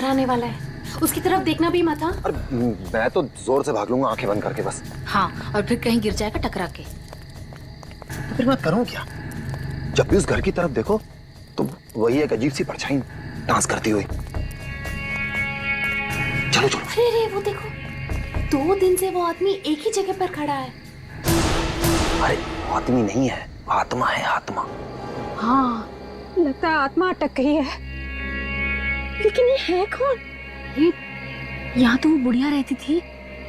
बाहर आने वाला है, उसकी तरफ देखना भी मत। हाँ, अरे मैं तो जोर से भाग लूंगा आंखें बंद करके बस। हाँ, और फिर कहीं गिर जाएगा टकरा के। तो फिर मैं करूं क्या? जब भी उस घर की तरफ देखो तो वही एक अजीब सी परछाई डांस करती हुई। चलो चलो। अरे रे, वो देखो, 2 दिन से वो आदमी एक ही जगह पर खड़ा है। अरे आदमी नहीं है, आत्मा है, आत्मा। हाँ, लगता है आत्मा अटक गई है। लेकिन ये है कौन? ये यहाँ तो वो बुढ़िया रहती थी,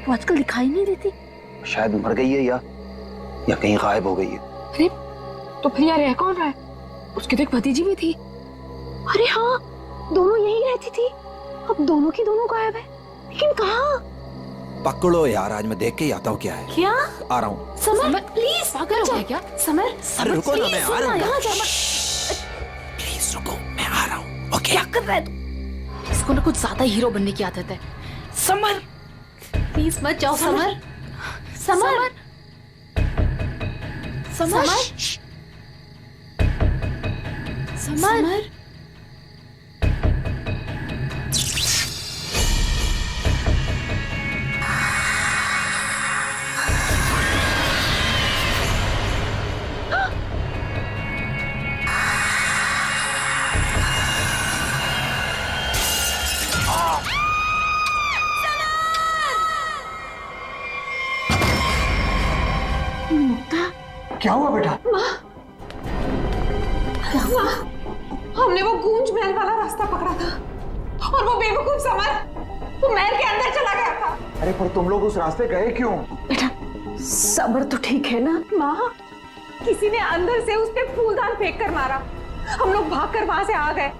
वो आजकल दिखाई नहीं देती। शायद मर गई है या कहीं गायब हो गई है। अरे तो फिर यार रह कौन रहा है? उसकी तो एक भतीजी भी थी। अरे हाँ, दोनों यही रहती थी। अब दोनों की दोनों गायब है, लेकिन कहाँ? पकड़ो यार, आज मैं देख के ही आता हूँ क्या है। क्या? आ रहा हूँ। समर प्लीज, पागल हो गया क्या? समर, अरे रुको ना, मैं आ रहा हूँ। यहाँ जा। प्लीज रुको, मैं आ रहा हूँ। ओके। क्या कर रहा है तू? इसको ना कुछ ज्यादा हीरो बनने की आदत है। समर प्लीज मत जाओ। Summer, summer, summer, summer. क्या हुआ बेटा? हमने वो गूंज महल वाला रास्ता पकड़ा था और वो बेवकूफ समर वो महल के अंदर चला गया था। अरे पर तुम लोग उस रास्ते गए क्यों? बेटा सबर तो ठीक है ना? माँ, किसी ने अंदर से उस पे फूलदान फेंक कर मारा। हम लोग भागकर वहां से आ गए।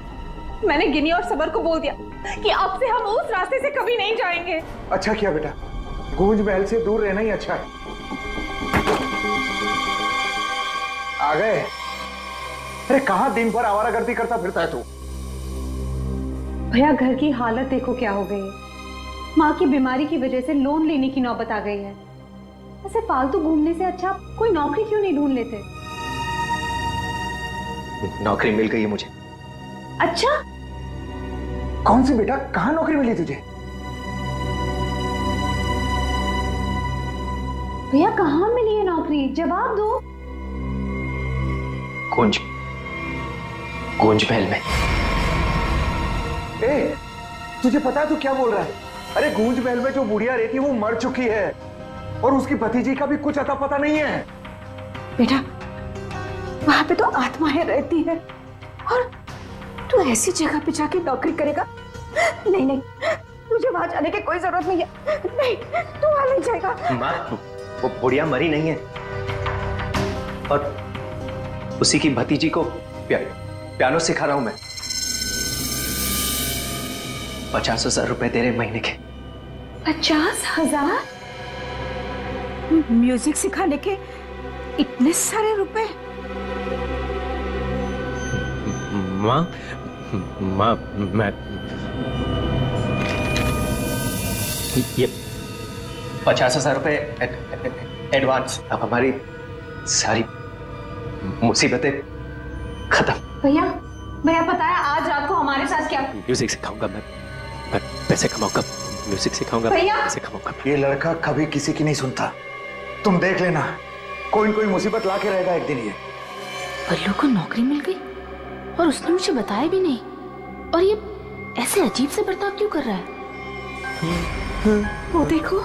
मैंने गिनी और सबर को बोल दिया कि अब से हम उस रास्ते से कभी नहीं जाएंगे। अच्छा किया बेटा, गूंज महल से दूर रहना ही अच्छा है। आ गए? अरे कहाँ दिन भर आवारागर्दी करता फिरता है तू? भैया घर की हालत देखो क्या हो गई है। माँ की बीमारी की वजह से लोन लेने की नौबत आ गई है। ऐसे फालतू घूमने से अच्छा कोई नौकरी क्यों नहीं ढूंढ लेते? नौकरी मिल गई है मुझे। अच्छा, कौन सी बेटा? कहाँ नौकरी मिली तुझे? भैया कहाँ मिली है नौकरी? जवाब दो। गूंज महल में। ए, तुझे पता है तू क्या बोल रहा है? अरे गूंज महल में जो बुढ़िया रहती है वो मर चुकी है और उसकी भतीजी का भी कुछ अता पता नहीं है। बेटा वहां पे तो आत्माएं रहती है और तू ऐसी जगह पे जाके नौकरी करेगा? नहीं नहीं, तुझे वहां जाने की कोई जरूरत नहीं है। नहीं, तू वहां नहीं जाएगा। माँ, वो बुढ़िया मरी नहीं है और उसी की भतीजी को पियानो सिखा रहा हूं मैं। 50,000 रुपए दे रहे महीने के। 50,000? म्यूजिक सिखाने के इतने सारे रुपए? माँ, मैं ये 50,000 रुपए एडवांस। अब हमारी सारी मुसीबतें खत्म। भैया पता है आज रात को हमारे साथ क्या? म्यूजिक सिखाऊंगा मैं पैसे कमाऊंगा। म्यूजिक सिखाऊंगा, पैसे कमाऊंगा। ये लड़का कभी किसी की नहीं सुनता। तुम देख लेना, कोई न कोई मुसीबत लाके रहेगा एक दिन ये। बल्लू को नौकरी मिल गई और उसने मुझे बताया भी नहीं। और ये ऐसे अजीब से बर्ताव क्यों कर रहा है? वो देखो,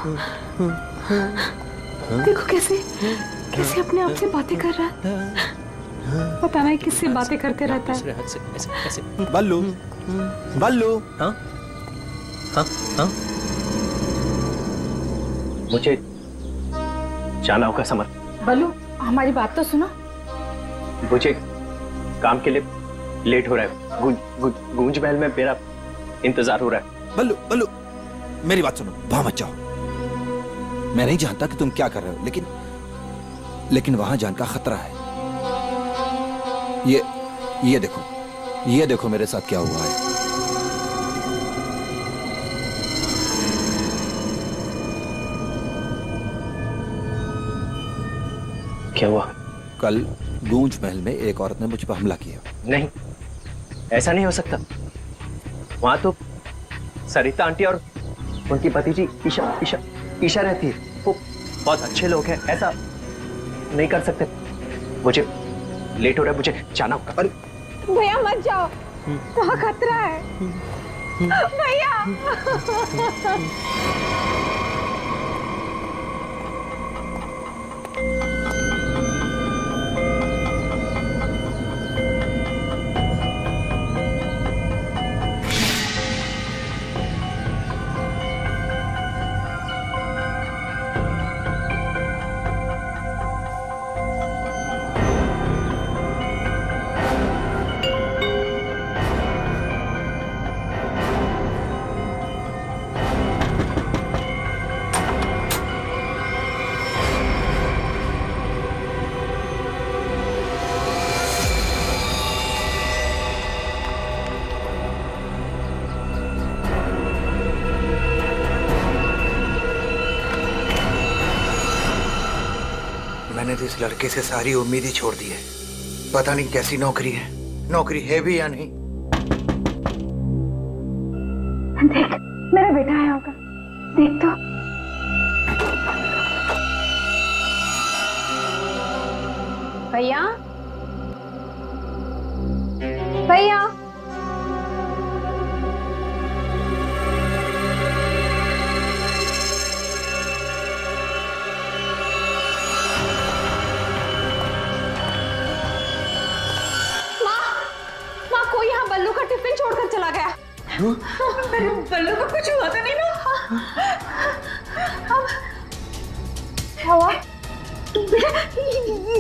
देखो कैसे अपने आप से बातें कर रहा है। पता नहीं किससे बातें करते रहता है। बल्लू, बल्लू। हाँ हाँ हाँ, मुझे जाना होगा समर। बल्लू हमारी बात तो सुनो। मुझे काम के लिए लेट हो रहा है। गूंज महल में मेरा इंतजार हो रहा है। बल्लू, बल्लू मेरी बात सुनो, वहां मत जाओ। मैं नहीं जानता कि तुम क्या कर रहे हो, लेकिन वहां जान का खतरा है। ये देखो मेरे साथ क्या हुआ है। क्या हुआ? कल गूंज महल में एक औरत ने मुझ पर हमला किया। नहीं, ऐसा नहीं हो सकता। वहां तो सरिता आंटी और उनकी भतीजी ईशा ईशा ईशा रहती है। वो बहुत अच्छे लोग हैं, ऐसा नहीं कर सकते। मुझे लेट हो रहा है, मुझे जाना होगा। अरे भैया मत जाओ, वहाँ खतरा है भैया। मैंने तो इस लड़के से सारी उम्मीद ही छोड़ दी है। पता नहीं कैसी नौकरी है भी या नहीं। देख मेरा बेटा आया होगा, देख तो। भैया भैया कोई यहाँ बल्लू का टिफिन छोड़कर चला गया। मेरे बल्लू को कुछ हुआ तो नहीं ना? क्या हुआ?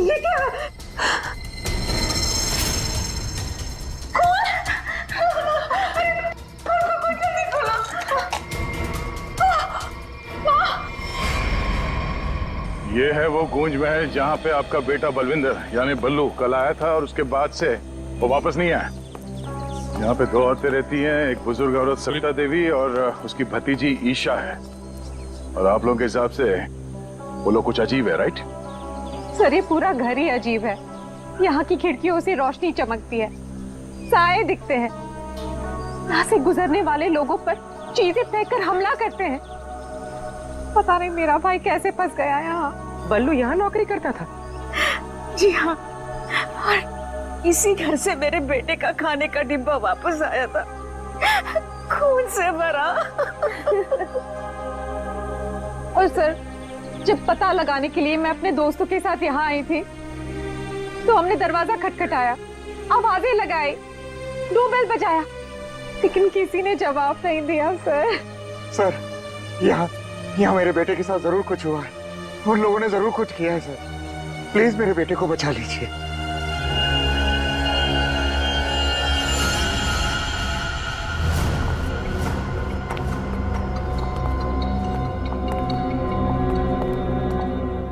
ये क्या है? कौन? कौन जल्दी खोलो। ये है वो गूंज महल जहाँ पे आपका बेटा बलविंदर यानी बल्लू कल आया था और उसके बाद से वो वापस नहीं आया। यहाँ पे 2 औरतें रहती हैं, एक बुजुर्ग औरत सरिता देवी और उसकी भतीजी ईशा है। और आप लोगों के हिसाब से वो लोग कुछ अजीब है, राइट? सर ये पूरा घर ही अजीब है। यहाँ की खिड़कियों से रोशनी चमकती है, साए दिखते हैं, यहाँ से गुजरने वाले लोगों पर चीजें फेंककर हमला करते हैं। पता नहीं मेरा भाई कैसे फंस गया यहाँ। बल्लू यहाँ नौकरी करता था? जी हाँ, और इसी घर से मेरे बेटे का खाने का डिब्बा वापस आया था, खून से भरा। और सर जब पता लगाने के लिए मैं अपने दोस्तों के साथ यहाँ आई थी तो हमने दरवाजा खटखटाया, आवाजें लगाई, डोरबेल बजाया, लेकिन किसी ने जवाब नहीं दिया। सर यहाँ मेरे बेटे के साथ जरूर कुछ हुआ है। उन लोगों ने जरूर कुछ किया है सर। प्लीज मेरे बेटे को बचा लीजिए।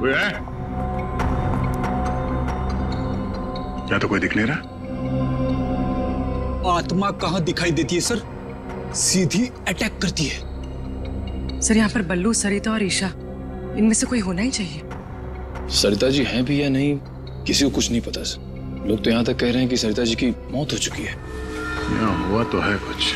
कोई है? क्या तो कोई दिख नहीं रहा। आत्मा कहाँ दिखाई देती है सर, सीधी अटैक करती है। सर यहाँ पर बल्लू, सरिता और ईशा, इनमें से कोई होना ही चाहिए। सरिता जी हैं भी या नहीं किसी को कुछ नहीं पता सर। लोग तो यहाँ तक कह रहे हैं कि सरिता जी की मौत हो चुकी है। यहाँ हुआ तो है कुछ।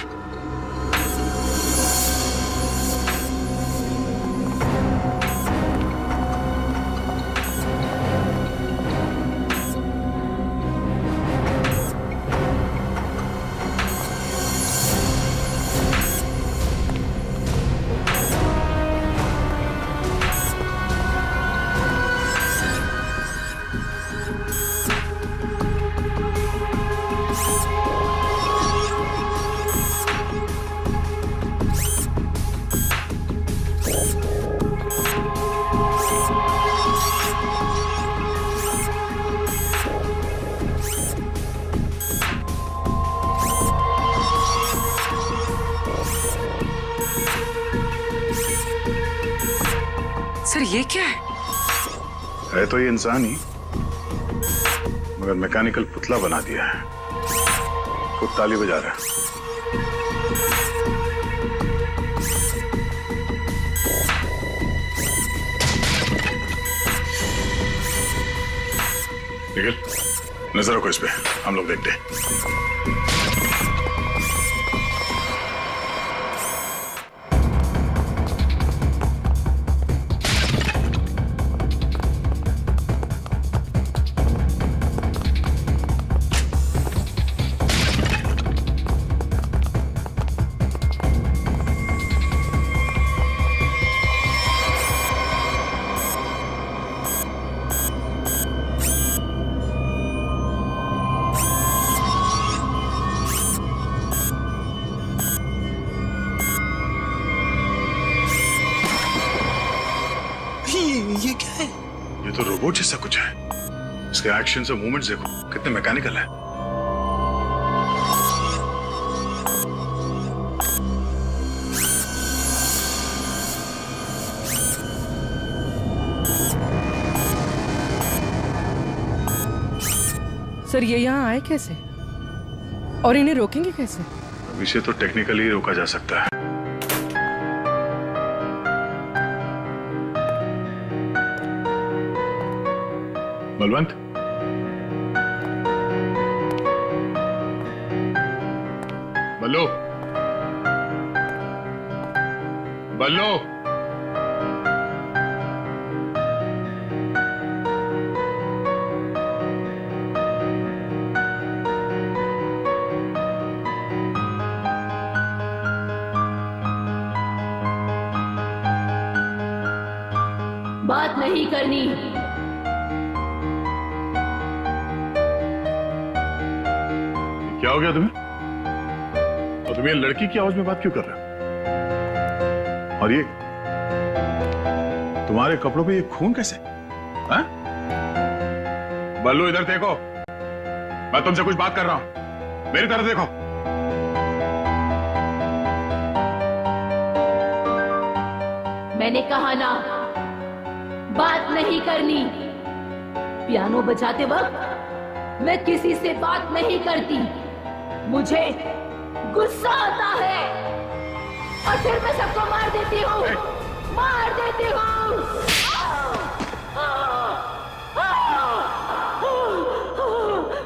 सर ये क्या है तो ये इंसान ही, मगर मैकेनिकल पुतला बना दिया है। खुद ताली बजा रहा है। निखिल, नजर रखो इस पे, हम लोग देखते हैं। रोबोट जैसा कुछ है। इसके एक्शंस और मूवमेंट्स देखो कितने मैकेनिकल है। सर ये यहाँ आए कैसे और इन्हें रोकेंगे कैसे? अब इसे तो टेक्निकली रोका जा सकता है। बलवंत, बल्लू, बल्लू, बात नहीं करनी। क्या हो गया तुम्हें? और तुम ये लड़की की आवाज में बात क्यों कर रहे हो? और ये तुम्हारे कपड़ों पे ये खून कैसे? हैं? बल्लू इधर देखो, मैं तुमसे कुछ बात कर रहा हूं, मेरी तरफ देखो। मैंने कहा ना, बात नहीं करनी। पियानो बजाते वक्त मैं किसी से बात नहीं करती। मुझे गुस्सा आता है और फिर मैं सबको मार देती हूँ, मार देती हूँ।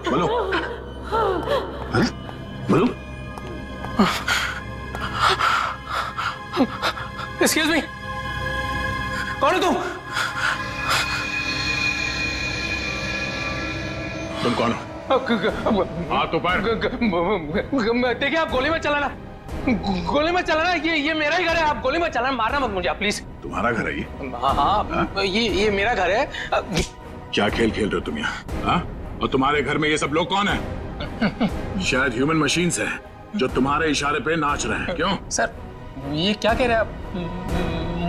बोलो, बोलो। एक्सक्यूज मी, कौन है तुम? तुम कौन हो? हाथ ऊपर। देखिए आप गोली मत चलाना, गोली मत चलाना। ये मेरा ही घर है, आप गोली मत चलाना, मारना मत मुझे आप प्लीज। तुम्हारा घर है ये? हाँ, ये मेरा घर है। क्या खेल खेल रहे हो तुम यहाँ? हाँ? और तुम्हारे घर में ये सब लोग कौन है? शायद ह्यूमन मशीन्स हैं जो तुम्हारे इशारे पे नाच रहे हैं। क्यों? सर ये क्या कह रहे हैं आप?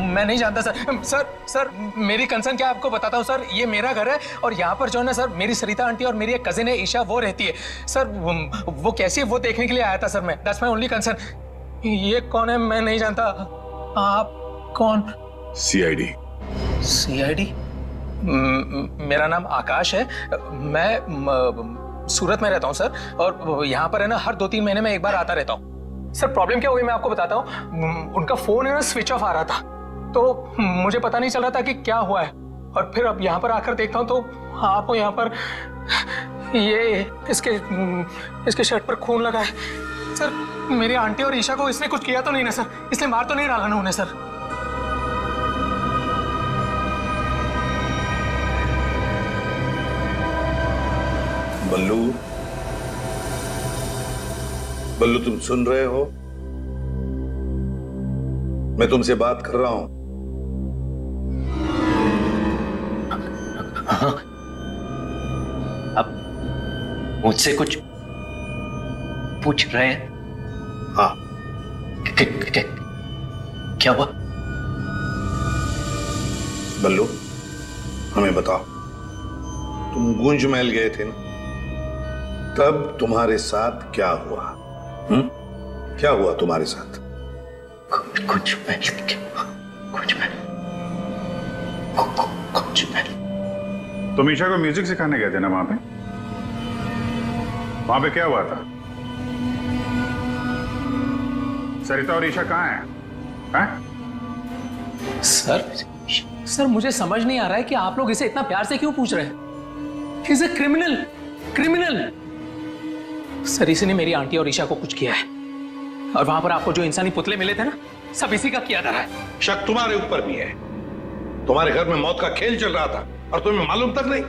मैं नहीं जानता सर मेरी कंसर्न क्या आपको बताता हूँ सर। ये मेरा घर है और यहाँ पर जो है ना सर, मेरी सरिता आंटी और मेरी एक कजिन है ईशा, वो रहती है सर। वो कैसी है वो देखने के लिए आया था सर मैं। That's my only concern. ये कौन है मैं नहीं जानता। आप कौन? सीआईडी। सीआईडी? मेरा नाम आकाश है। मैं सूरत में रहता हूँ सर, और यहाँ पर है ना हर 2-3 महीने में एक बार आता रहता हूँ। सर प्रॉब्लम क्या हुई मैं आपको बताता हूँ। उनका फोन है ना स्विच ऑफ आ रहा था, तो मुझे पता नहीं चल रहा था कि क्या हुआ है। और फिर अब यहाँ पर आकर देखता हूँ तो आपको यहाँ पर ये इसके शर्ट पर खून लगा है सर। मेरी आंटी और ईशा को इसने कुछ किया तो नहीं ना सर? इसने मार तो नहीं डाला ना उन्हें सर? बल्लू, बल्लू तुम सुन रहे हो? मैं तुमसे बात कर रहा हूं। हाँ, अब मुझसे कुछ पूछ रहे हैं? हाँ। क्या हुआ? बल्लू हमें बताओ, तुम गुंज महल गए थे ना, तब तुम्हारे साथ क्या हुआ? क्या हुआ तुम्हारे साथ? कुछ महल। तुम ईशा को म्यूजिक सिखाने गए थे ना वहां पे? वहां पे क्या हुआ था? सरिता और ईशा कहाँ हैं? सर मुझे समझ नहीं आ रहा है कि आप लोग इसे इतना प्यार से क्यों पूछ रहे हैं। He's a criminal। सर इसी ने मेरी आंटी और ईशा को कुछ किया है, और वहां पर आपको जो इंसानी पुतले मिले थे ना, सब इसी का किया जा रहा है। शक तुम्हारे ऊपर भी है। तुम्हारे घर में मौत का खेल चल रहा था और तुम्हें मालूम तक नहीं।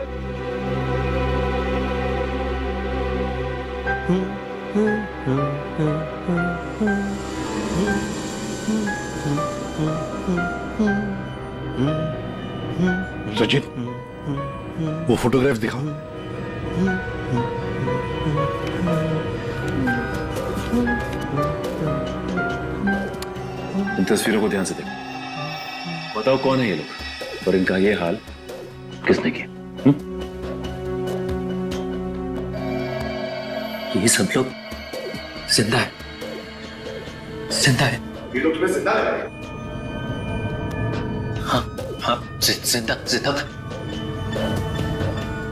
सचिन, वो फोटोग्राफ दिखाओ। इन तस्वीरों को ध्यान से देखो, बताओ कौन है ये लोग और इनका ये हाल किसने किया? ये सब लोग जिंदा है, जिंदा है। ये लोग तुम्हें जिंदा लगा रहे हैं? हाँ हाँ, जिंदा जिंदा।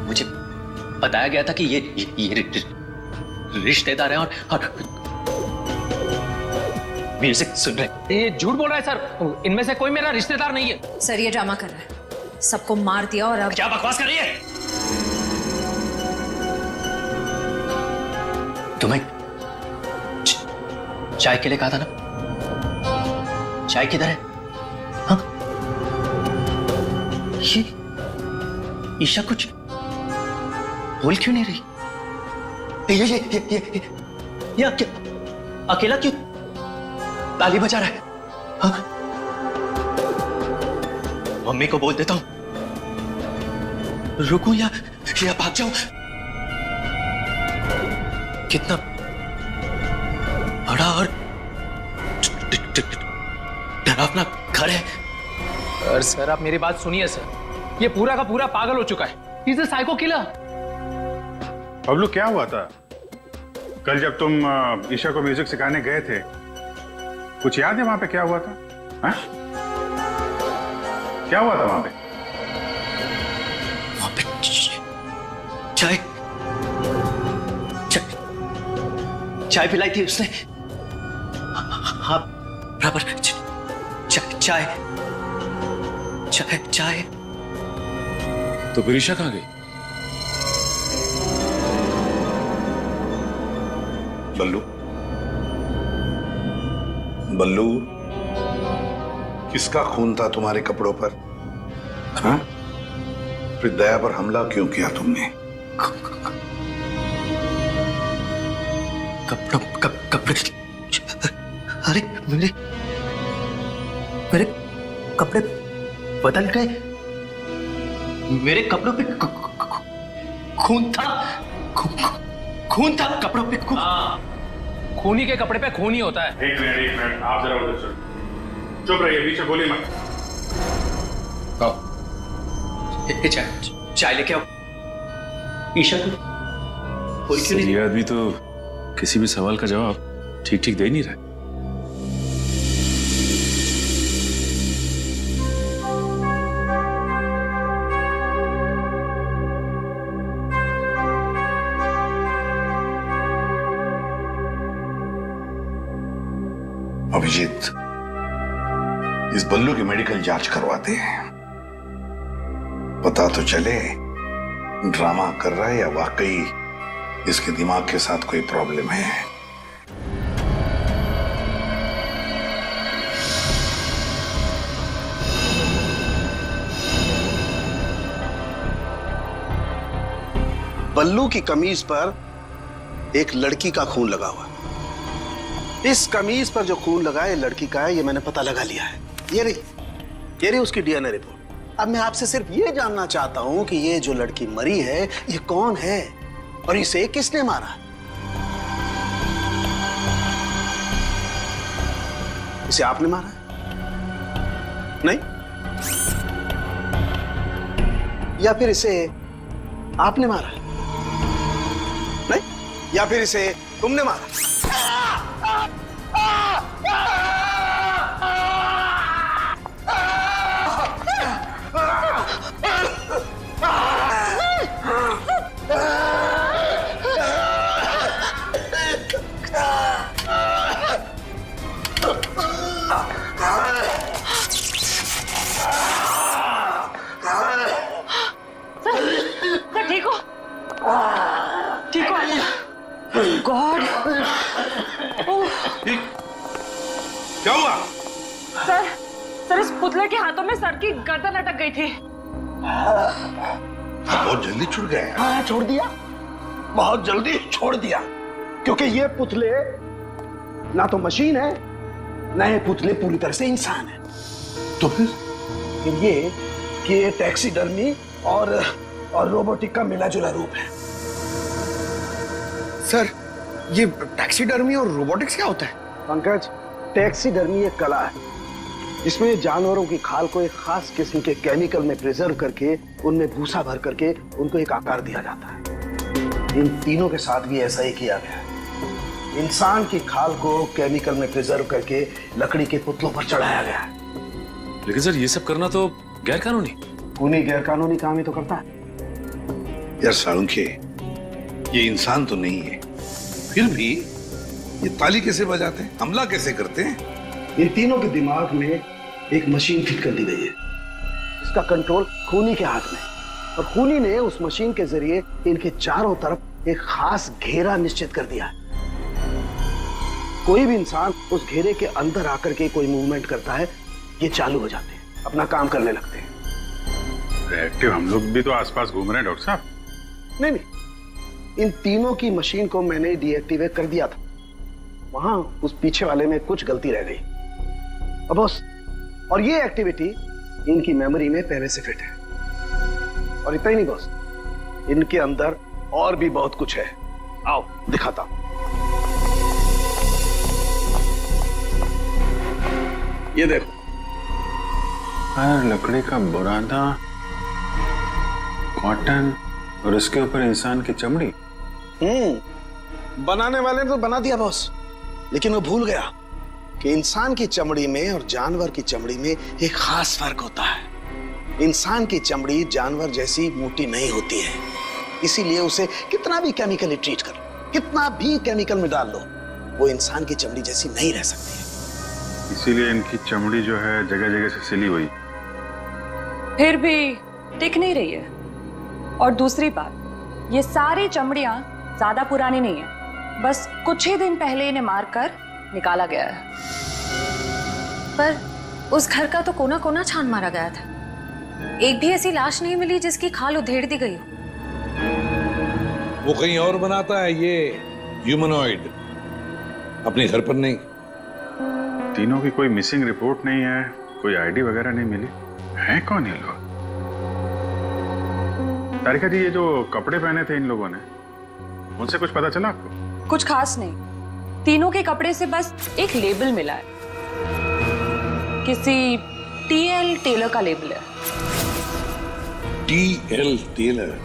मुझे बताया गया था कि ये रिश्तेदार हैं और म्यूजिक सुन रहे। ये झूठ बोल रहा है सर, इनमें से कोई मेरा रिश्तेदार नहीं है। सर ये ड्रामा कर रहा है, सबको मार दिया और अब क्या बकवास कर रही है? तुम्हें चाय के लिए कहा था ना, चाय किधर है? हाँ? ये ईशा कुछ बोल क्यों नहीं रही? ये अकेला क्यों ताली बजा रहा है? हाँ? मम्मी को बोल देता हूं, रुकूं या भाग जाऊं? कितना बड़ा और डरावना घर है। सर आप मेरी बात सुनिए सर, ये पूरा का पूरा पागल हो चुका है। He's a psycho killer। Bablu क्या हुआ था कल जब तुम ईशा को म्यूजिक सिखाने गए थे? कुछ याद है वहां पे क्या हुआ था? हा? क्या हुआ था वहां पे? चाय चाय पिलाई थी उसने। हाँ बराबर। चाय चाय चाय। तो फिर ईशा कहाँ गई? बल्लू, बल्लू, किसका खून था तुम्हारे कपड़ों पर? हाँ? फिर दया पर हमला क्यों किया तुमने? कपड़े अरे मेरे कपड़े बदल गए। मेरे कपड़ों पे खून था, खून था कपड़ों पे। खूनी के कपड़े पे खून ही होता है। एक मिनट आप जरा उधर चलो, चुप रहिए, पीछे बोलिए मत। चाय लेके आओ। ईशा को कोई क्यों नहीं? ये आदमी तो किसी भी सवाल का जवाब ठीक ठीक दे नहीं रहा। अभिजीत, इस बल्लू की मेडिकल जांच करवाते हैं, पता तो चले ड्रामा कर रहा है या वाकई इसके दिमाग के साथ कोई प्रॉब्लम है। बल्लू की कमीज पर एक लड़की का खून लगा हुआ। इस कमीज पर जो खून लगा है लड़की का है, ये मैंने पता लगा लिया है। ये रही उसकी डीएनए रिपोर्ट। अब मैं आपसे सिर्फ ये जानना चाहता हूं कि ये जो लड़की मरी है ये कौन है और इसे किसने मारा? इसे आपने मारा? नहीं? या फिर इसे आपने मारा? नहीं? या फिर इसे तुमने मारा? ठीक हो? ठीक हो? गॉड! क्या हुआ? सर इस पुतले के हाथों में सर की गर्दन अटक गई थी। बहुत जल्दी छूट गए। हाँ, छोड़ दिया, बहुत जल्दी छोड़ दिया, क्योंकि ये पुतले ना तो मशीन है ना ये पुतले पूरी तरह से इंसान है। तो फिर ये टैक्सीडर्मी और रोबोटिक का मिला जुला रूप है। सर ये टैक्सीडर्मी और रोबोटिक्स क्या होता है? पंकज, टैक्सीडर्मी एक कला है जिसमें जानवरों की खाल को एक खास किस्म के केमिकल में प्रिजर्व करके उनमें भूसा भर करके उनको एक आकार दिया जाता है। इन तीनों के साथ भी ऐसा ही किया गया है। इंसान की खाल को केमिकल में प्रिजर्व करके लकड़ी के पुतलों पर चढ़ाया गया है। लेकिन सर ये सब करना तो गैर कानूनी। खूनी गैर कानूनी काम ही तो करता है। यार सालुंखे, ये इंसान तो नहीं है, फिर भी ये ताली कैसे बजाते हैं, हमला कैसे करते हैं? इन तीनों के दिमाग में एक मशीन फिट कर दी गई है। इसका कंट्रोल खूनी के हाथ में, और खूनी ने उस मशीन के जरिए इनके चारों तरफ एक खास घेरा निश्चित कर दिया है। कोई भी इंसान उस घेरे के अंदर आकर के कोई मूवमेंट करता है, ये चालू हो जाते हैं, अपना काम करने लगते हैं। एक्टिव हम लोग भी तो आसपास घूम रहे हैं डॉक्टर साहब। नहीं, इन तीनों की मशीन को मैंने डीएक्टिवेट कर दिया था। वहां उस पीछे वाले में कुछ गलती रह गई। अब बॉस, और ये एक्टिविटी इनकी मेमोरी में पहले से फिट है। और इतना ही नहीं बॉस, इनके अंदर और भी बहुत कुछ है। आओ दिखाता हूं। ये देखो, लकड़ी का बुरादा, कॉटन और इसके ऊपर इंसान की चमड़ी। बनाने वाले ने तो बना दिया बॉस, लेकिन वो भूल गया कि इंसान की चमड़ी में और जानवर की चमड़ी में एक खास फर्क होता है। इंसान की चमड़ी जानवर जैसी मोटी नहीं होती है, इसीलिए उसे कितना भी केमिकली ट्रीट कर लो, कितना भी केमिकल में डाल लो, वो इंसान की चमड़ी जैसी नहीं रह सकती है। इसीलिए इनकी चमड़ी जो है जगह जगह से सिली हुई। फिर भी टिक नहीं रही है। और दूसरी बात, ये सारी चमड़ियां ज्यादा पुरानी नहीं है, बस कुछ ही दिन पहले इन्हें मारकर निकाला गया है। पर उस घर का तो कोना कोना छान मारा गया था, एक भी ऐसी लाश नहीं मिली जिसकी खाल उधेड़ दी गई हो। वो कहीं और बनाता है ये ह्यूमनॉइड, अपने घर पर नहीं। तीनों की कोई मिसिंग रिपोर्ट नहीं है, कोई आईडी वगैरह नहीं मिली। है कौन ये लोग? तारिका जी, ये जो कपड़े पहने थे इन लोगों ने, उनसे कुछ पता चला आपको? कुछ खास नहीं, तीनों के कपड़े से बस एक लेबल मिला है, किसी टीएल टेलर का लेबल है। TL tailor?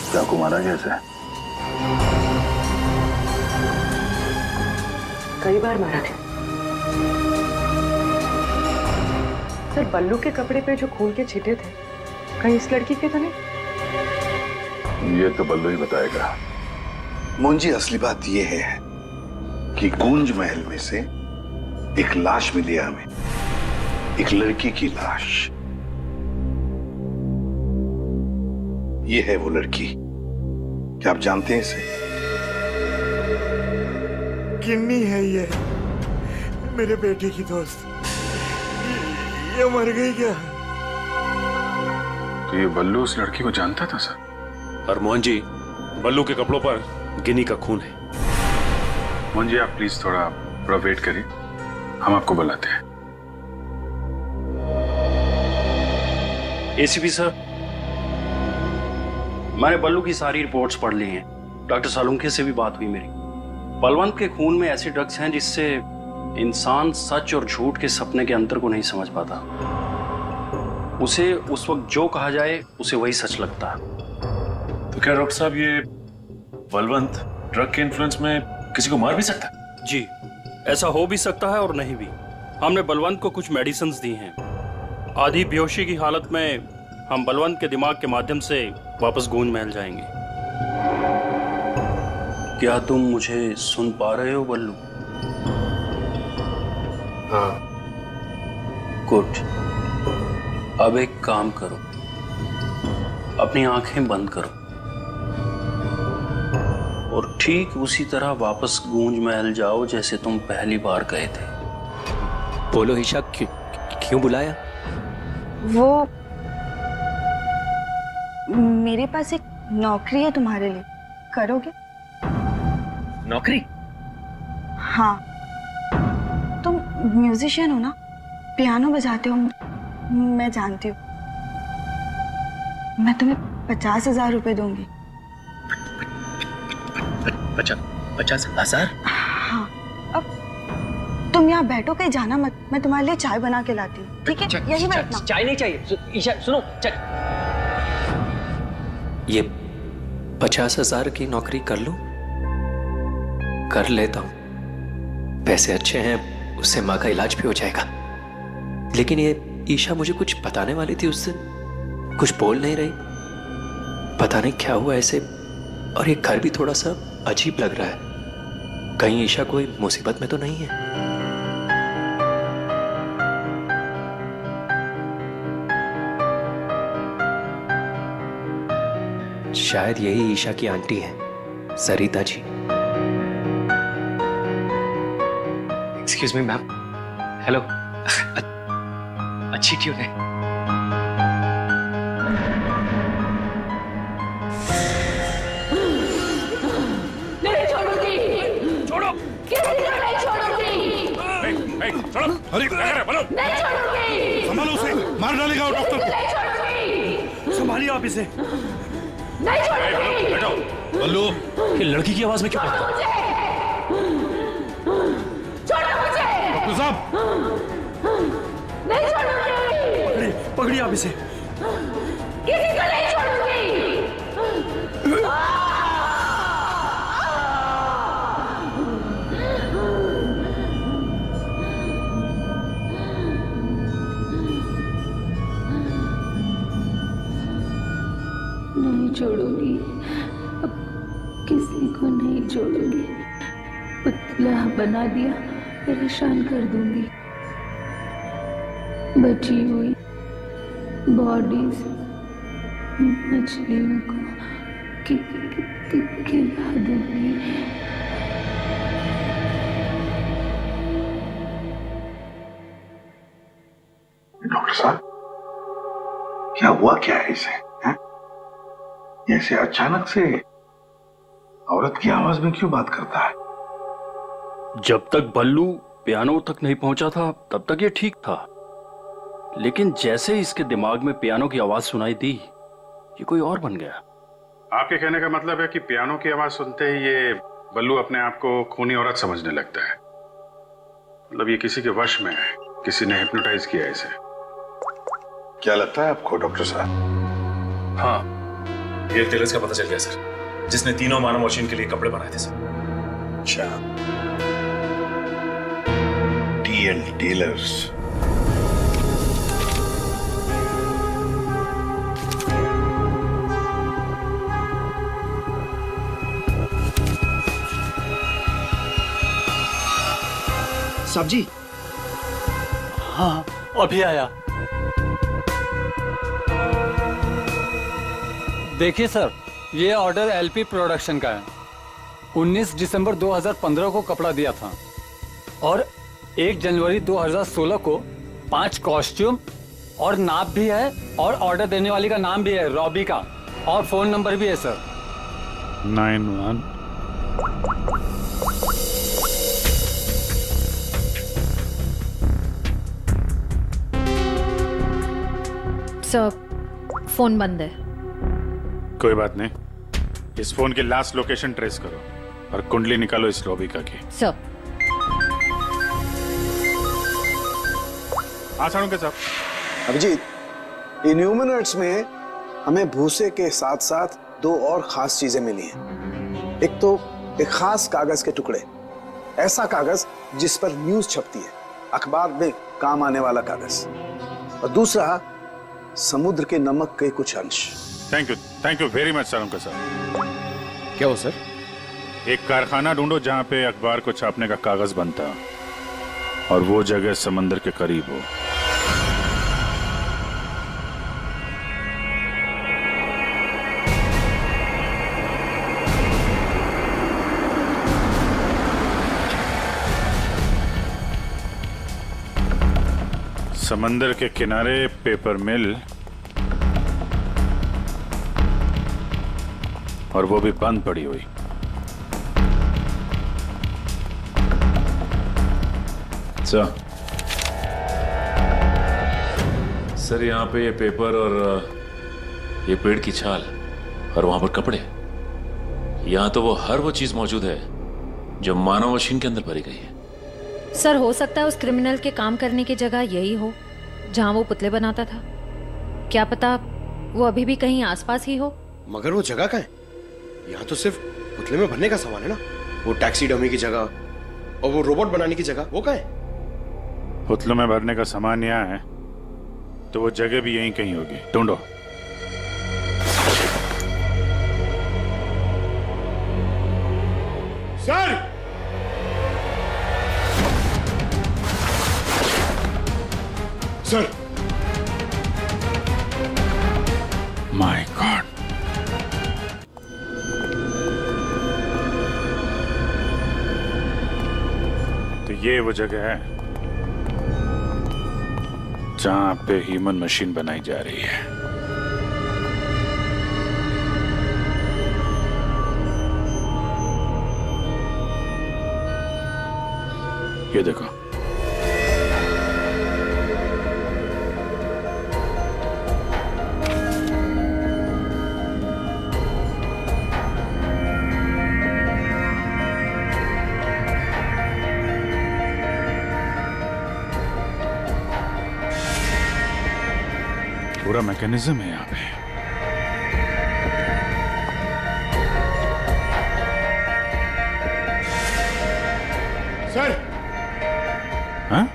चाकू मारा कैसे? कई बार मारा गया। सर, बल्लू के कपड़े पे जो खून के छींटे थे, कहीं इस लड़की के तो नहीं? ये तो बल्लू ही बताएगा। मुंजी, असली बात ये है कि गूंज महल में से एक लाश मिली है हमें, एक लड़की की लाश। ये है वो लड़की। क्या आप जानते हैं इसे? किन्नी है ये, मेरे बेटे की दोस्त। ये मर गई क्या? तो ये बल्लू उस लड़की को जानता था सर? और मोहन जी, बल्लू के कपड़ों पर गिनी का खून है। मोहन जी, आप प्लीज थोड़ा वेट करिए, हम आपको बुलाते हैं। एसीपी सर, मैंने बल्लू की सारी रिपोर्ट्स पढ़ ली हैं। डॉक्टर सालुंखे से भी बात हुई मेरी। बलवंत के खून में ऐसे ड्रग्स हैं जिससे इंसान सच और झूठ के सपने के अंतर को नहीं समझ पाता। उसे उस वक्त जो कहा जाए उसे वही सच लगता है। तो क्या डॉक्टर साहब, ये बलवंत ड्रग के इन्फ्लुएंस में किसी को मार भी सकता है? जी, ऐसा हो भी सकता है और नहीं भी। हमने बलवंत को कुछ मेडिसिन्स दी हैं। आधी बेहोशी की हालत में हम बलवंत के दिमाग के माध्यम से वापस गूंज महल जाएंगे। क्या तुम मुझे सुन पा रहे हो बल्लू? हाँ। गुड। अब एक काम करो, अपनी आंखें बंद करो और ठीक उसी तरह वापस गूंज महल जाओ जैसे तुम पहली बार गए थे। बोलो ईशा, क्यों बुलाया? वो मेरे पास एक नौकरी है तुम्हारे लिए, करोगे? नौकरी? हाँ, तुम म्यूजिशियन हो ना, पियानो बजाते हो, मैं जानती हूँ। मैं तुम्हें 50,000 रुपए दूंगी। 50,000? हाँ, अब तुम यहाँ बैठो, कहीं जाना मत, मैं तुम्हारे लिए चाय बना के लाती हूँ, ठीक है? यही बैठना। चाय नहीं चाहिए ईशा, सुनो। ये 50,000 की नौकरी कर लूं? कर लेता हूं, पैसे अच्छे हैं, उससे माँ का इलाज भी हो जाएगा। लेकिन ये ईशा मुझे कुछ बताने वाली थी उस दिन, कुछ बोल नहीं रही, पता नहीं क्या हुआ ऐसे। और ये घर भी थोड़ा सा अजीब लग रहा है, कहीं ईशा कोई मुसीबत में तो नहीं है? शायद यही ईशा की आंटी है, Sarita ji. Excuse me ma'am. Hello. अच्छी ट्यून है। नहीं छोड़ूंगी। छोड़ो। किसी को नहीं छोड़ूंगी। छोड़ो। अरे क्या कर रहे हो? बोलो। नहीं छोड़ूंगी। संभालो उसे, मार डालेगा वो डॉक्टर को। नहीं छोड़ूंगी। संभालिए आप इसे। नहीं छोड़ूंगी। बैठो। बल्लू, ये लड़की की आवाज में क्यों? छोड़ो मुझे। डॉक्टर साहब। नहीं छोड़ूंगी। पकड़िए आप इसे। किसी को नहीं छोड़ूंगी। नहीं छोड़ूंगी, अब किसी को नहीं छोड़ूंगी। पुतला बना दिया, परेशान कर दूंगी। बची हुई बॉडीज मछलियों को खिला दूंगी। डॉक्टर साहब, क्या हुआ क्या है इसे? ऐसे अचानक से औरत की आवाज में क्यों बात करता है? जब तक बल्लू पियानो तक नहीं पहुंचा था तब तक ये ठीक था, लेकिन जैसे ही इसके दिमाग में पियानो की आवाज सुनाई दी, ये कोई और बन गया। आपके कहने का मतलब है कि पियानो की आवाज सुनते ही ये बल्लू अपने आप को खूनी औरत समझने लगता है। मतलब ये किसी के वश में है, किसी ने हिप्नोटाइज किया है इसे। क्या लगता है आपको डॉक्टर साहब? हाँ, ये टेलर्स का पता चल गया सर, जिसने तीनों मानव मशीन के लिए कपड़े बनाए थे सर। अच्छा, टी&T टेलर्स। साहब जी। हाँ, अभी आया। देखिए सर, ये ऑर्डर एलपी प्रोडक्शन का है। 19 दिसंबर 2015 को कपड़ा दिया था और 1 जनवरी 2016 को 5 कॉस्ट्यूम और नाप भी है, और ऑर्डर देने वाली का नाम भी है, रॉबी का, और फोन नंबर भी है सर। 91 सर, फोन बंद है। कोई बात नहीं, इस फोन की लास्ट लोकेशन ट्रेस करो और कुंडली निकालो इस रॉबिका की। सर। हाँ सारुण साहब। अभिजीत, इन ह्यूमनॉइड्स में हमें भूसे के साथ साथ 2 और खास चीजें मिली हैं। एक तो एक खास कागज के टुकड़े, ऐसा कागज जिस पर न्यूज छपती है, अखबार में काम आने वाला कागज, और दूसरा समुद्र के नमक के कुछ अंश। थैंक यू वेरी मच सारुण साहब। क्या हो सर? एक कारखाना ढूंढो जहां पे अखबार को छापने का कागज बनता, और वो जगह समंदर के करीब हो। समंदर के किनारे पेपर मिल, और वो भी बंद पड़ी हुई। सर यहाँ पे ये पेपर और ये पेड़ की छाल और वहां पर कपड़े, यहाँ तो हर वो चीज मौजूद है जो मानव मशीन के अंदर भरी गई है। सर हो सकता है उस क्रिमिनल के काम करने की जगह यही हो जहां वो पुतले बनाता था। क्या पता वो अभी भी कहीं आसपास ही हो। मगर वो जगह कहाँ है? यहाँ तो सिर्फ पुतले में भरने का सामान है ना। वो टैक्सी डमी की जगह और वो रोबोट बनाने की जगह, वो कहाँ है? पुतलों में भरने का सामान यहाँ है तो वो जगह भी यहीं कहीं होगी। ढूंढो। सर! सर! माय गॉड, तो ये वो जगह है जहां पे ह्यूमन मशीन बनाई जा रही है। ये देखो, पूरा मैकेनिज्म है यहाँ पे। सर! हाँ?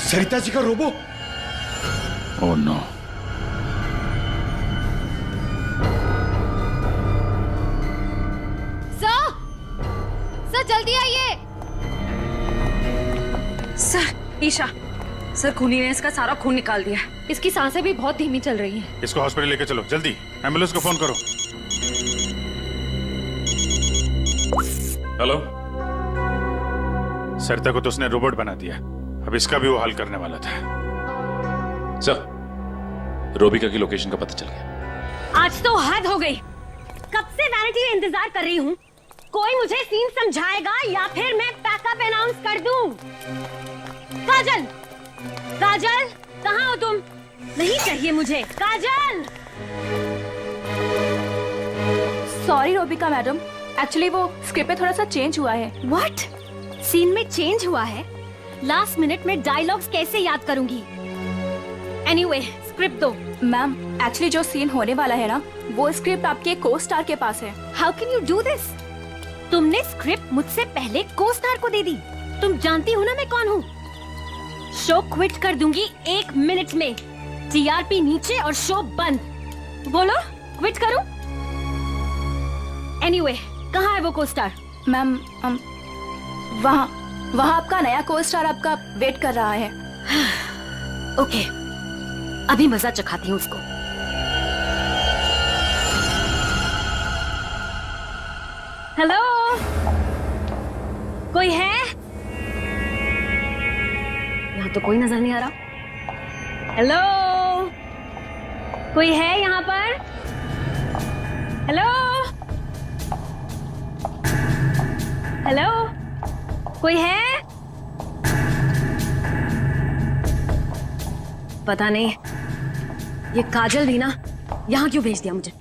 सरिता जी का रोबो? Oh no. सर जल्दी आइए। सर ईशा, सर खूनी ने इसका सारा खून निकाल दिया। इसकी सांसें भी बहुत धीमी चल रही हैं। इसको हॉस्पिटल लेके चलो जल्दी। एम्बुलेंस को फोन करो। हेलो। सरिता को तो उसने रोबोट बना दिया, अब इसका भी वो हल करने वाला था। सर, रोबिका की लोकेशन का पता चल गया। आज तो हद हो गई। कब से वैनिटी में इंतजार कर रही हूँ। कोई मुझे सीन समझाएगा या फिर मैं पैकअप अनाउंस कर दूं। काजल, काजल, कहाँ हो तुम? नहीं चाहिए मुझे। काजल! सॉरी रोबिका मैडम, एक्चुअली वो स्क्रिप्ट में थोड़ा सा चेंज हुआ है। व्हाट? सीन में चेंज हुआ है? लास्ट मिनट में डायलॉग्स कैसे याद करूंगी? एनीवे, स्क्रिप्ट दो। मैम, एक्चुअली जो सीन होने वाला है ना, वो स्क्रिप्ट आपके को स्टार के पास है। How can you do this? तुमने स्क्रिप्ट मुझसे पहले को स्टार को दे दी। तुम जानती हो ना मैं कौन हूँ। शो क्विट कर दूंगी 1 मिनट में। टीआरपी नीचे और शो बंद। बोलो, क्विट करूं? एनीवे, कहाँ है वो को स्टार? मैम, वहाँ आपका नया को स्टार आपका वेट कर रहा है। ओके, अभी मजा चखाती हूँ उसको। हेलो, कोई है? यहाँ तो कोई नजर नहीं आ रहा। हेलो, कोई है यहाँ पर? हेलो, हेलो, कोई है? पता नहीं ये काजल भी ना यहाँ क्यों भेज दिया मुझे।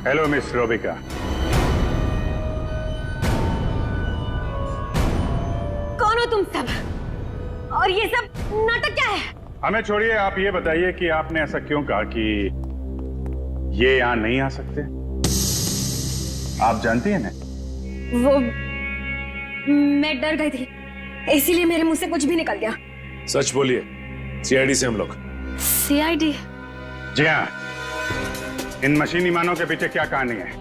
Hello miss Robika. कौन हो तुम सब? और ये सब नाटक क्या है? हमें छोड़िए, आप ये बताइए कि आपने ऐसा क्यों कहा कि ये यहां नहीं आ सकते? आप जानती हैं ना? वो मैं डर गई थी, इसीलिए मेरे मुंह से कुछ भी निकल गया। सच बोलिए, सीआईडी से हम लोग। सीआईडी? जी हाँ। इन मशीनी मानव के पीछे क्या कहानी है?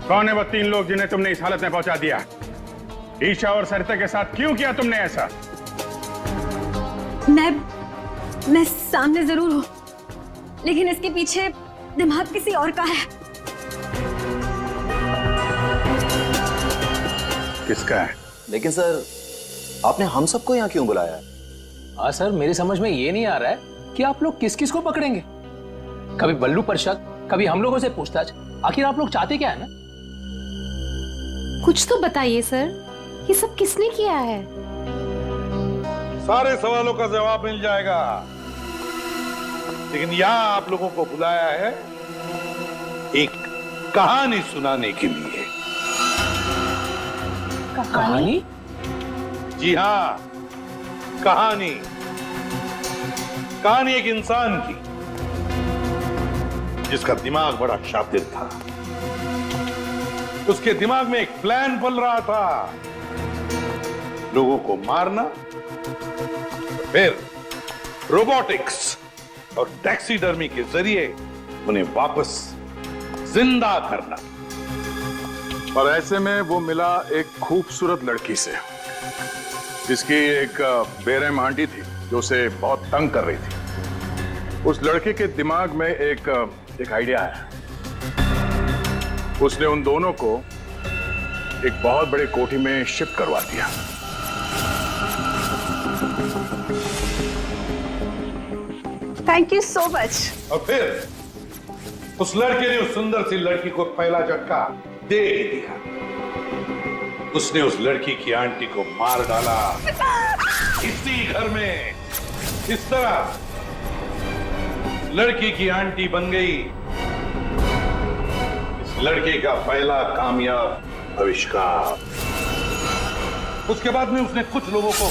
कौन है वो 3 लोग जिन्हें तुमने इस हालत में पहुंचा दिया? ईशा और सरिता के साथ क्यों किया तुमने ऐसा? मैं सामने जरूर हूं, लेकिन इसके पीछे दिमाग किसी और का है। किसका है? लेकिन सर, आपने हम सबको यहाँ क्यों बुलाया है? हाँ सर, मेरी समझ में ये नहीं आ रहा है कि आप लोग किस किस को पकड़ेंगे। कभी बल्लू पर शक, कभी हम लोगों से पूछताछ। आखिर आप लोग चाहते क्या है ना? कुछ तो बताइए सर, ये सब किसने किया है? सारे सवालों का जवाब मिल जाएगा, लेकिन यहां आप लोगों को बुलाया है एक कहानी सुनाने के लिए। कहानी? जी हाँ, कहानी। कहानी एक इंसान की जिसका दिमाग बड़ा शातिर था। उसके दिमाग में एक प्लान पल रहा था, लोगों को मारना, फिर रोबोटिक्स और टैक्सीडर्मी के जरिए उन्हें वापस जिंदा करना। और ऐसे में वो मिला एक खूबसूरत लड़की से, जिसकी एक बेरहम आंटी थी जो उसे बहुत तंग कर रही थी। उस लड़के के दिमाग में एक आइडिया आया। उसने उन दोनों को एक बहुत बड़े कोठी में शिफ्ट करवा दिया। Thank you so much. और फिर उस लड़के ने उस सुंदर सी लड़की को पहला झटका दे ही दिया। उसने उस लड़की की आंटी को मार डाला इसी घर में। इस तरह लड़की की आंटी बन गई इस लड़के का पहला कामयाब आविष्कार। उसके बाद में उसने कुछ लोगों को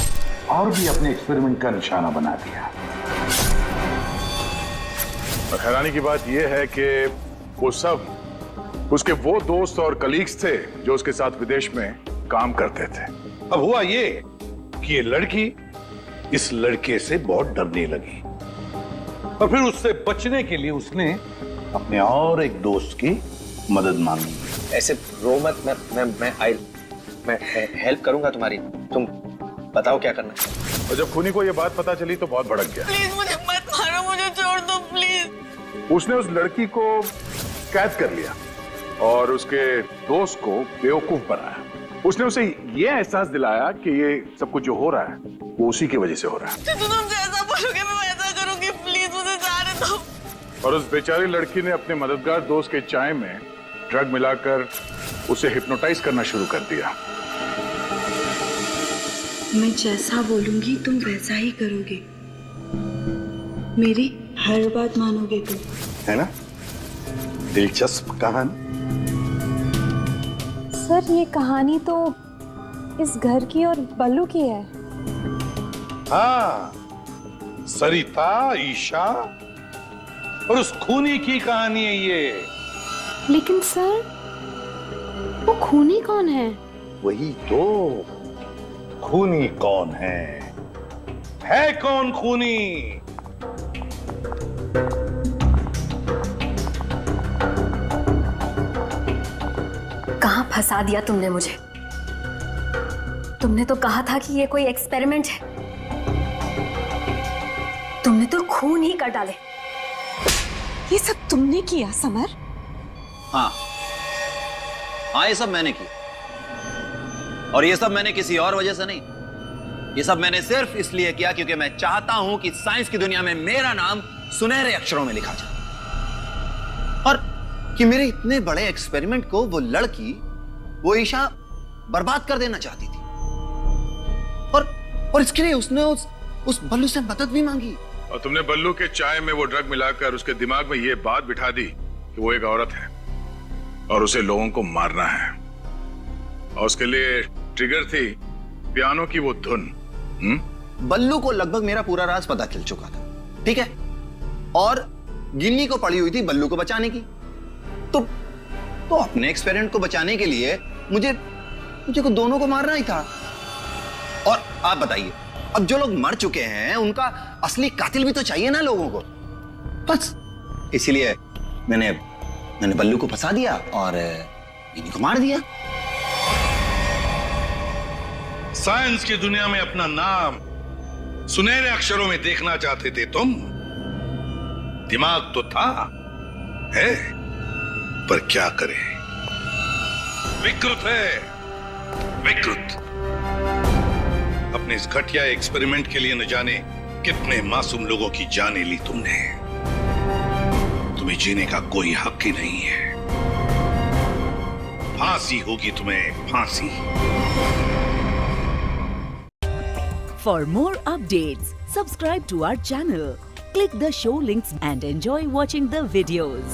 और भी अपने एक्सपेरिमेंट का निशाना बना दिया। और हैरानी की बात यह है कि वो सब उसके वो दोस्त और कलीग्स थे जो उसके साथ विदेश में काम करते थे। अब हुआ ये कि ये लड़की इस लड़के से बहुत डरने लगी और फिर उससे बचने के लिए उसने अपने और एक दोस्त की मदद मांगी। ऐसे रो मत, मैं हेल्प करूंगा तुम्हारी। तुम बताओ क्या करना है। और जब खूनी को ये बात पता चली तो बहुत भड़क गया। प्लीज मुझे मत मारो, मुझे छोड़ दो प्लीज। उसने उस लड़की को कैद कर लिया और उसके दोस्त को बेवकूफ बनाया। उसने उसे ये एहसास दिलाया कि ये सब कुछ जो हो रहा है वो उसी की वजह से हो रहा है। तुम जैसा बोलोगे मैं वैसा करूंगी, प्लीज मुझे जाने दो। और उस बेचारी लड़की ने अपने मददगार दोस्त के चाय में ड्रग मिलाकर उसे हिप्नोटाइज करना शुरू कर दिया। मैं जैसा बोलूंगी तुम वैसा ही करोगे, मेरी हर बात मानोगे तुम, है ना? दिलचस्प कहानी। सर ये कहानी तो इस घर की और बल्लू की है। हाँ, सरिता, ईशा और उस खूनी की कहानी है ये। लेकिन सर, वो खूनी कौन है? वही तो, खूनी कौन है कौन खूनी? कहां फंसा दिया तुमने मुझे? तुमने तो कहा था कि ये कोई एक्सपेरिमेंट है। तुमने तो खून ही कर डाले। ये सब तुमने किया समर? हाँ, ये सब मैंने किया। और ये सब मैंने किसी और वजह से नहीं। ये सब मैंने सिर्फ इसलिए किया क्योंकि मैं चाहता हूं कि साइंस की दुनिया में मेरा नाम सुनहरे अक्षरों में लिखा जाए और कि मेरे इतने बड़े एक्सपेरिमेंट को वो लड़की, वो ईशा बर्बाद कर देना चाहती थी। और इसके लिए उसने उस बल्लू से मदद भी मांगी। और तुमने बल्लू के चाय में वो ड्रग मिलाकर उसके दिमाग में ये बात बिठा दी कि वो एक औरत है और उसे लोगों को मारना है। और उसके लिए ट्रिगर थी पियानो की वो धुन। बल्लू को लगभग मेरा पूरा राज पता चल चुका था, ठीक है? और गिन्नी को पड़ी हुई थी बल्लू को बचाने की। तो अपने एक्सपेरिमेंट को बचाने के लिए मुझे को दोनों को मारना ही था। और आप बताइए, अब जो लोग मर चुके हैं उनका असली कातिल भी तो चाहिए ना लोगों को। बस इसीलिए मैंने बल्लू को फंसा दिया और गिन्नी को मार दिया। साइंस की दुनिया में अपना नाम सुनहरे अक्षरों में देखना चाहते थे तुम। दिमाग तो था, है, पर क्या करें, विकृत है, विकृत। अपने इस घटिया एक्सपेरिमेंट के लिए न जाने कितने मासूम लोगों की जानें ली तुमने। तुम्हें जीने का कोई हक ही नहीं है। फांसी होगी तुम्हें, फांसी। For more updates, subscribe to our channel, click the show links and enjoy watching the videos.